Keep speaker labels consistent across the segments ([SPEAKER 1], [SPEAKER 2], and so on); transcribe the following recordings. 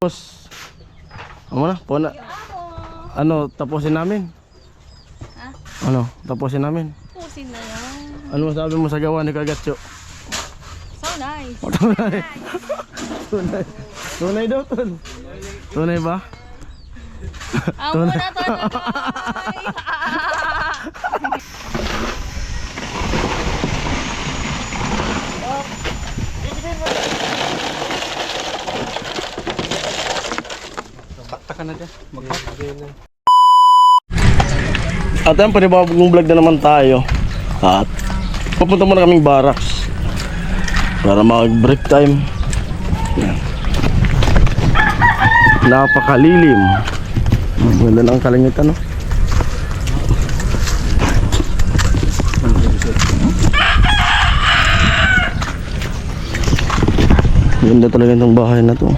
[SPEAKER 1] Boss, ano na? Po na. Ano, tapusin namin?
[SPEAKER 2] Ha?
[SPEAKER 1] Ano, tapusin namin?
[SPEAKER 2] Pusin na yan.
[SPEAKER 1] Ano masabi mo sa gawa ni Kagatso?
[SPEAKER 2] So nice.
[SPEAKER 1] Tunay. Tunay. Tunay daw, Tol. Tunay ba?
[SPEAKER 2] Amo na to.
[SPEAKER 1] At yan, panibagong vlog na naman tayo. At papunta muna kaming barracks para mag break time. Yan. Napakalilim. Maganda ng kalangitan, no? Ganda talaga itong bahay na to.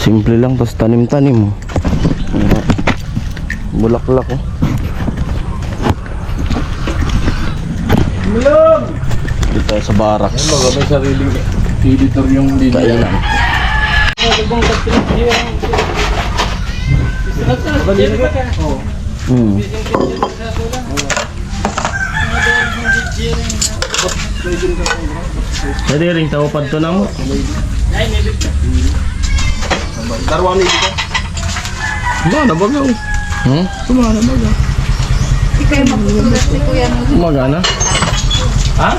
[SPEAKER 1] Simple lang, tapos tanim-tanim. Bulaklak, oh.
[SPEAKER 3] Malong!
[SPEAKER 1] Dito tayo sa barracks.
[SPEAKER 3] May sariling editor yung linya.
[SPEAKER 1] Kaya lang. Jadi ring tahu pad to namo.
[SPEAKER 3] Darwan ni dito.
[SPEAKER 1] Mana baga? Kumana baga?
[SPEAKER 2] Ikay magsulat si Kuya mo.
[SPEAKER 1] Magana?
[SPEAKER 3] Ha?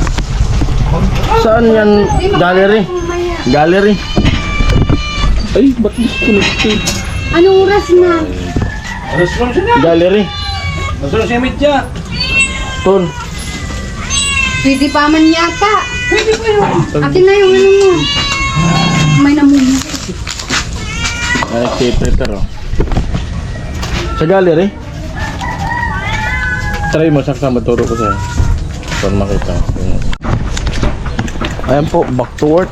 [SPEAKER 1] Saan yan? Gallery? Gallery?
[SPEAKER 3] Ay, ba't disconnected?
[SPEAKER 2] Anong oras na?
[SPEAKER 3] Alas lang siya na.
[SPEAKER 1] Gallery?
[SPEAKER 3] Alas lang siya medya.
[SPEAKER 1] Ton.
[SPEAKER 2] Pwede pa man yata. Pwede pa yun. Akin na yung ano mo. May namuli.
[SPEAKER 1] Ay, prepare oh. Sa gallery?
[SPEAKER 3] Try mo, saksa maturo ko sa'yo. Para makita.
[SPEAKER 1] Ayan po, back to work.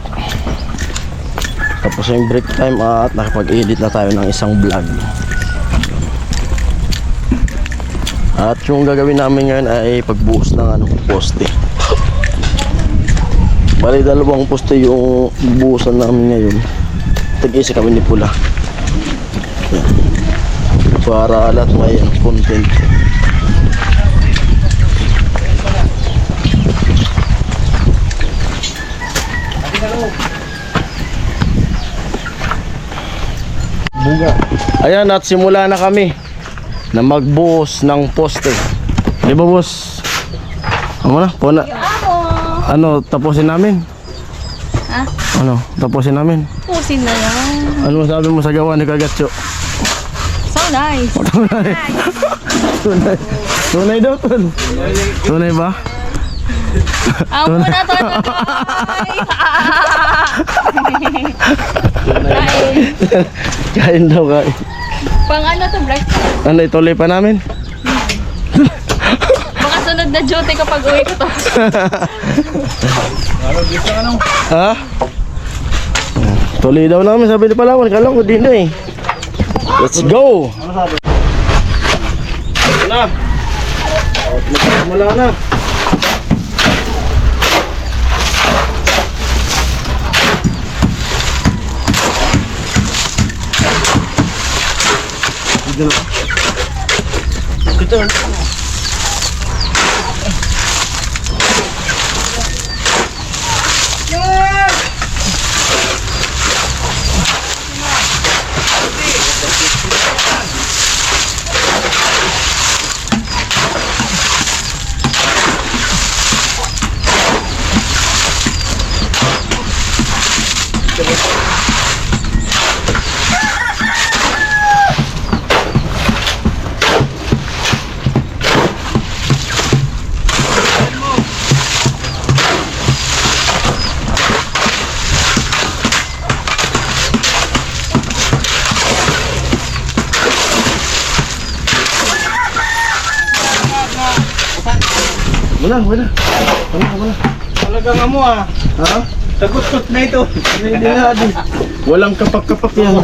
[SPEAKER 1] Tapos yung break time at nakapag-edit na tayo ng isang vlog. At yung gagawin namin ngayon ay pagbuhos ng poste. Bali dalawang poste yung buhusan namin ngayon. Tag-isa kami ni Pula. Yan. Para lahat may content. Buga. Ayan, at simula na kami na magbuhos ng poste. Di ba, boss? Ano na? Po na. Ano, tapusin namin?
[SPEAKER 2] Ha?
[SPEAKER 1] Ano, tapusin namin?
[SPEAKER 2] Pusin na yan.
[SPEAKER 1] Ano masabi mo sa gawa ni Kagatso?
[SPEAKER 2] So nice.
[SPEAKER 1] Tunay. Tunay. Tunay daw, Tol. Tunay ba?
[SPEAKER 2] Amo na to.
[SPEAKER 1] Kain daw, kain.
[SPEAKER 2] Pang ano to, Black?
[SPEAKER 1] Ano, ituloy pa namin?
[SPEAKER 2] Baka sunod na duty kapag uwi ko to.
[SPEAKER 1] Ha? Tuloy daw namin, sabi ni Palawan. Kala ko din na eh. Let's go! Wala na. Wala na. Ito. Wala.
[SPEAKER 3] Talaga nga mo ah.
[SPEAKER 1] Ha?
[SPEAKER 3] Tagot-tot na ito.
[SPEAKER 1] Hindi na din. Walang kapak-kapak yan.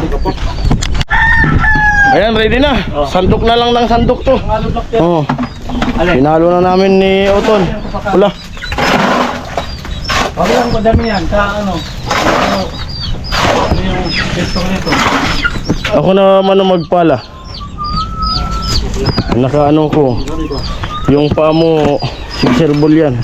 [SPEAKER 1] Ayan, ready na. Sandok na lang ng sandok to. Oo. Pinalo na namin ni Oton. Wala.
[SPEAKER 3] Paglang ko dami yan. Sa ano yung pesto nito.
[SPEAKER 1] Ako naman ang magpala. Nakaano ko. Yung paa mo, siserbol yan.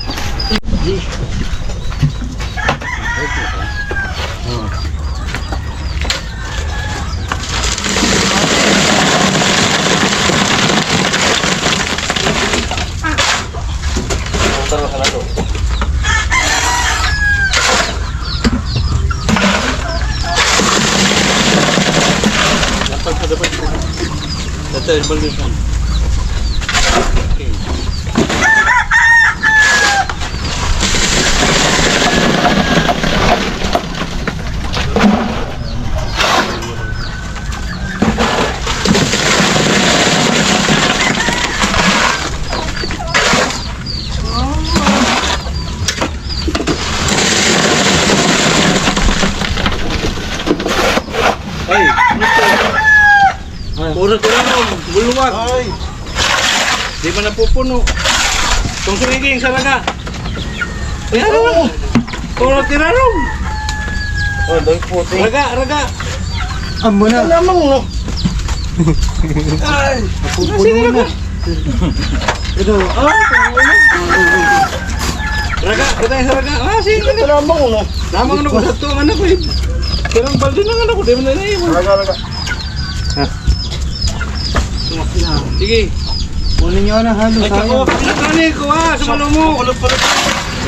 [SPEAKER 3] Ay, puro tinanong, buluwag. Ay. Di ba napupuno? Kung sumiging sa raga. Ayan naman. Puro tinanong.
[SPEAKER 1] Oh, dahil puti.
[SPEAKER 3] Raga.
[SPEAKER 1] Amo na. Lamang no.
[SPEAKER 3] Ay,
[SPEAKER 1] Pupuno na. Ito.
[SPEAKER 3] raga sa raga. Ah, sige.
[SPEAKER 1] Ito lamang no.
[SPEAKER 3] Lamang ano ko sa ito, anak ko. Pero ang balde ng anak ko, di mo na naiwan.
[SPEAKER 1] Raga.
[SPEAKER 3] Sige.
[SPEAKER 4] Kunin nyo na halo
[SPEAKER 3] Ay,
[SPEAKER 4] sayang.
[SPEAKER 3] kakani ko ha, sumalo mo.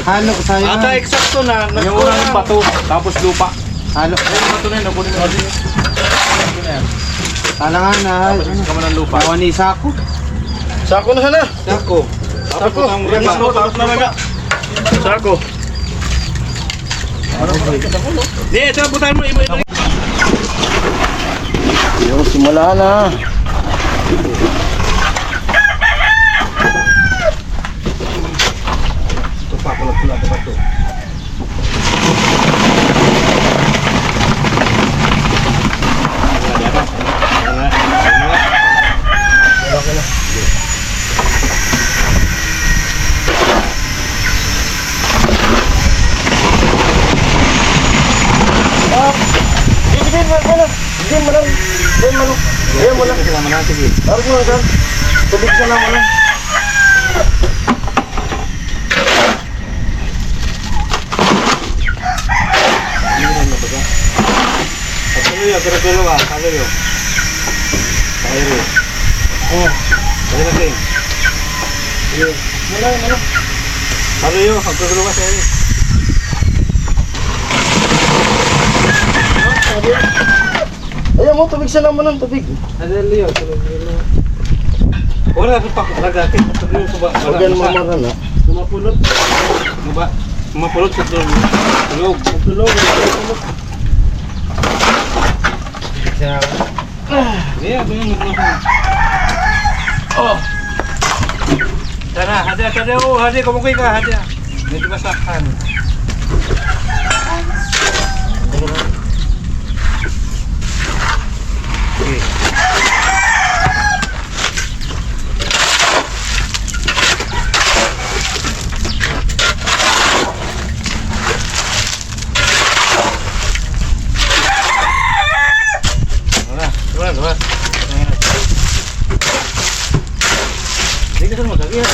[SPEAKER 4] Halo sayang.
[SPEAKER 3] Ata, eksakto na.
[SPEAKER 4] Yung unang bato, tapos lupa. Halo.
[SPEAKER 3] Yung bato na yun, nakunin mo.
[SPEAKER 4] Talangan na.
[SPEAKER 3] Kama ng lupa.
[SPEAKER 4] Bawa ni Sako.
[SPEAKER 1] Sako na sana.
[SPEAKER 3] Sako.
[SPEAKER 1] Sako.
[SPEAKER 3] Ang rema.
[SPEAKER 1] Tapos na raga. Sako.
[SPEAKER 3] Di, ito, butahin mo.
[SPEAKER 1] Yung simula na. Tarik mo lang, tubig ka lang mo lang.
[SPEAKER 3] Pagkaluyo, pero ka. Kaluyo. Kaluyo. Oh. Kali natin.
[SPEAKER 1] Mula.
[SPEAKER 3] Kaluyo, pagkaluyo ka sa'yo.
[SPEAKER 1] Ayan mo, tubig siya naman ng tubig.
[SPEAKER 4] Adeliyo.
[SPEAKER 3] Wala sa pakulaga. Pagkaluyo ko ba?
[SPEAKER 1] Huwag yan mamaran ha.
[SPEAKER 3] Lumapulot. Diba? Lumapulot sa tulog. Tulog. Iya, bunyi nagluto. Oh. Tara, hadi. Oh, hadi kumukoy ka, hadi. Medyo masakan. Okay. Luar. Ini kan mau lagi ya.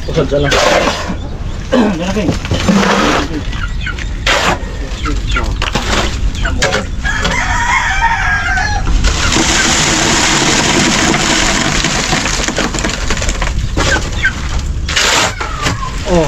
[SPEAKER 1] Usad siya lang. Oh.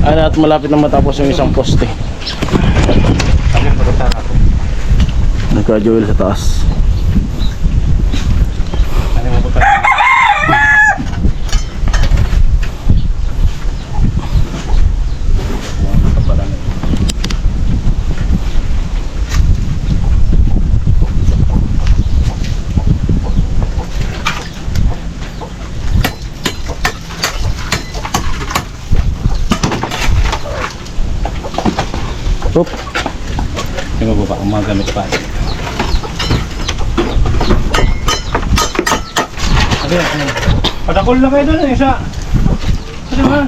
[SPEAKER 1] Ano, at malapit na matapos yung isang poste. Nagka-joel sa taas. Oop.
[SPEAKER 3] Tingnan mo ba kung magamit pa. Padakol na kayo doon, isa. Ano ba?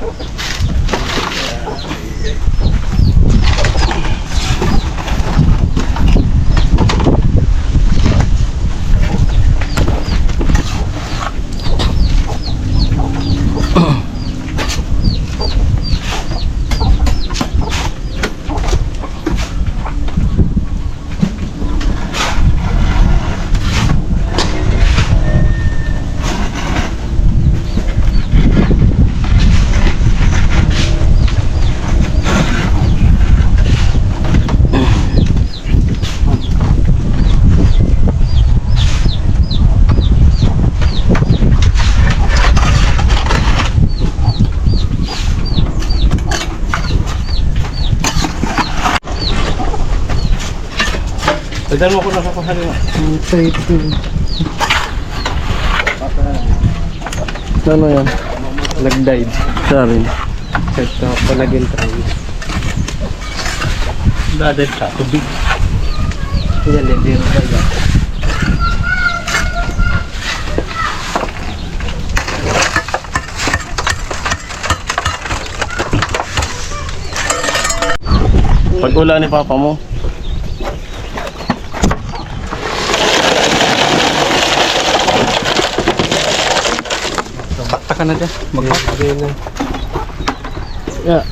[SPEAKER 3] Dagdan mo ko na sa kasali mo.
[SPEAKER 1] Ano yan?
[SPEAKER 4] Nag-dive.
[SPEAKER 1] Sarin.
[SPEAKER 4] Ito, palagin tayo.
[SPEAKER 3] Dadad ka, tubig.
[SPEAKER 4] Yan, hindi rin tayo.
[SPEAKER 1] Pag ulan ni papa mo.
[SPEAKER 4] Bakta ka na dyan. Magbakta na.
[SPEAKER 1] Yeah.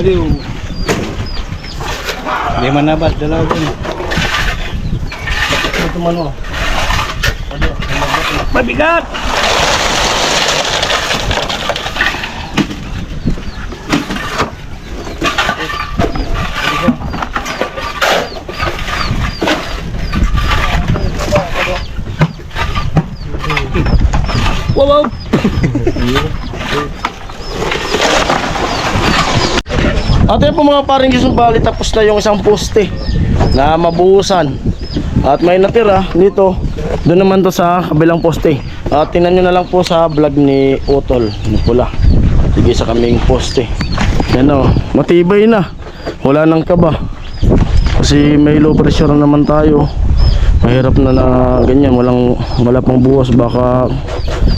[SPEAKER 3] Aliw. Hindi man nabas, dalaw din.
[SPEAKER 1] Ito man o.
[SPEAKER 3] Mabigat! Wow!
[SPEAKER 1] At yan po mga paring Diyos, bali tapos na yung isang poste na mabuhusan. At may natira dito, doon naman to sa kabilang poste. At tingnan nyo na lang po sa vlog ni Utol, ni Pula. Sige sa kaming poste. Yan o, matibay na. Wala nang kaba. Kasi may low pressure na naman tayo. Mahirap na na ganyan, wala pang buwas. Baka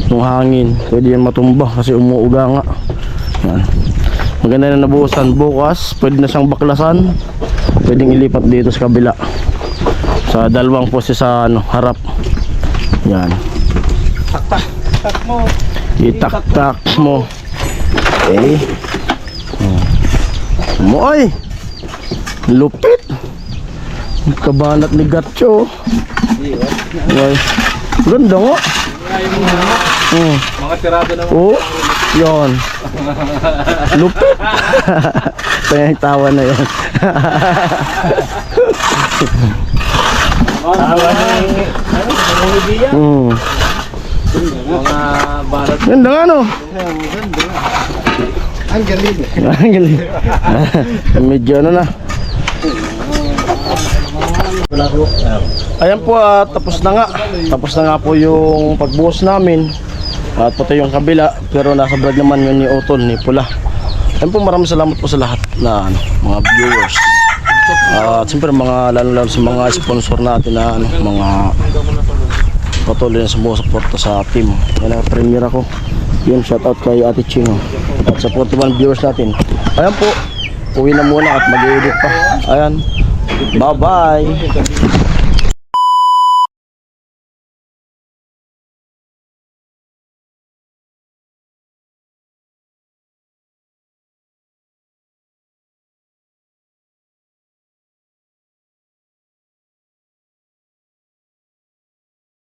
[SPEAKER 1] yung hangin, pwede yan matumba kasi umuuga nga. Yan. Maganda na nabuhusan. Bukas, pwede na siyang baklasan. Pwedeng ilipat dito sa kabila. Sa dalawang poste sa harap. Yan.
[SPEAKER 3] Tak mo.
[SPEAKER 1] Itak-tak mo. Okay. Moy. Lupit. Kabanat ni Gatcho. Okay. Ganda nga.
[SPEAKER 3] Mga tirado naman.
[SPEAKER 1] Oh, yon. Lupit. Kaya yung tawa na yun.
[SPEAKER 3] Tawa ni... Ano? Biya? Mga barat.
[SPEAKER 1] Ganda nga no.
[SPEAKER 4] Ang galing.
[SPEAKER 1] Ang galing. Medyo ano na. Ayan po, tapos na nga. Tapos na nga po yung pagbuhos namin. At pati yung kabila. Pero nasa vlog naman yun ni Utol, ni Pula. Ayan po, maraming salamat po sa lahat na mga viewers. At siyempre lalo sa mga sponsor natin na mga patuloy na sumusuporta sa team. Yan ang premier ako. Yun, shoutout kay Ate Chino. At sa 41 viewers natin. Ayan po, uwi na muna at mag-edit pa. Ayan, bye bye.